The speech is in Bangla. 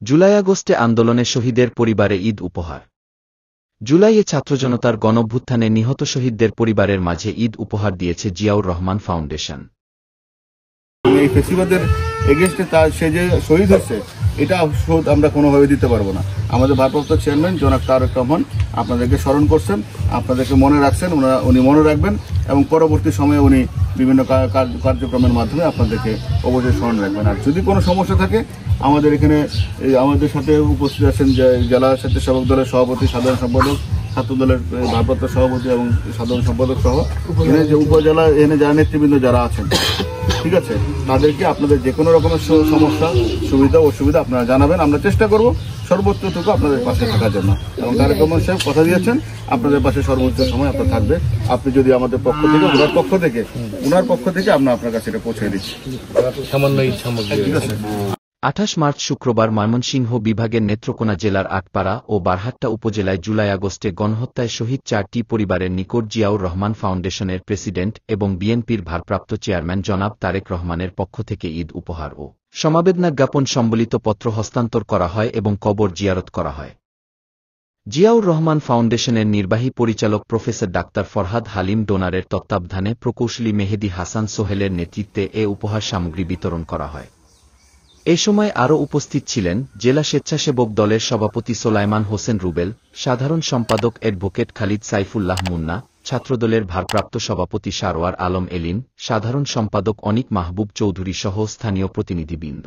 জুলাই-আগস্টে আন্দোলনে শহীদের পরিবারে ঈদ উপহার। জুলাইয়ে ছাত্রজনতার গণঅভ্যুত্থানে নিহত শহীদদের পরিবারের মাঝে ঈদ উপহার দিয়েছে জিয়াউর রহমান ফাউন্ডেশন। এই ফেসিবাদের এগেইনস্টে সে যে শহীদ হচ্ছে, এটা শোধ আমরা কোনোভাবে দিতে পারবো না। আমাদের ভারপ্রাপ্ত চেয়ারম্যান জনাব তারেক রহমান আপনাদেরকে স্মরণ করছেন, আপনাদেরকে মনে রাখছেন, উনি মনে রাখবেন এবং পরবর্তী সময়ে উনি বিভিন্ন কার্যক্রমের মাধ্যমে আপনাদেরকে অবশ্যই স্মরণ রাখবেন। আর যদি কোনো সমস্যা থাকে, আমাদের এখানে আমাদের সাথে উপস্থিত আছেন জেলা স্বেচ্ছাসেবক দলের সভাপতি, সাধারণ সম্পাদক, ছাত্র দলের ভারপ্রাপ্ত সভাপতি এবং সাধারণ সম্পাদক সহ এখানে যে উপজেলা এখানে যারা নেতৃবৃন্দ যারা আছেন, ঠিক আছে, তাদেরকে আপনাদের যে কোনো রকমের সমস্যা সুবিধা অসুবিধা আপনারা জানাবেন। আমরা চেষ্টা করব সর্বোচ্চটুকু আপনাদের পাশে থাকার জন্য। এবং তারেক রহমান সাহেব কথা দিয়েছেন আপনাদের পাশে সর্বোচ্চ সময় আপনার থাকবে। আপনি যদি আমাদের পক্ষ থেকে ওনার পক্ষ থেকে আমরা আপনার কাছে এটা পৌঁছে দিচ্ছি। ঠিক আছে। 28 মার্চ শুক্রবার ময়মনসিংহ বিভাগের নেত্রকোনা জেলার আটপাড়া ও বারহাট্টা উপজেলায় জুলাই-আগস্টে গণহত্যায় শহীদ 4টি পরিবারের নিকট জিয়াউর রহমান ফাউন্ডেশনের প্রেসিডেন্ট এবং বিএনপির ভারপ্রাপ্ত চেয়ারম্যান জনাব তারেক রহমানের পক্ষ থেকে ঈদ উপহার ও সমবেদনা জ্ঞাপন সম্বলিত পত্র হস্তান্তর করা হয় এবং কবর জিয়ারত করা হয়। জিয়াউর রহমান ফাউন্ডেশনের নির্বাহী পরিচালক প্রফেসর ডাক্তার ফরহাদ হালিম ডোনারের তত্ত্বাবধানে প্রকৌশলী মেহেদী হাসান সোহেলের নেতৃত্বে এ উপহার সামগ্রী বিতরণ করা হয়। এ সময় আরও উপস্থিত ছিলেন জেলা স্বেচ্ছাসেবক দলের সভাপতি সোলাইমান হোসেন রুবেল, সাধারণ সম্পাদক অ্যাডভোকেট খালিদ সাইফুল্লাহ মুন্না, ছাত্রদলের ভারপ্রাপ্ত সভাপতি সারোয়ার আলম এলিন, সাধারণ সম্পাদক অনিক মাহবুব চৌধুরী সহ স্থানীয় প্রতিনিধিবৃন্দ।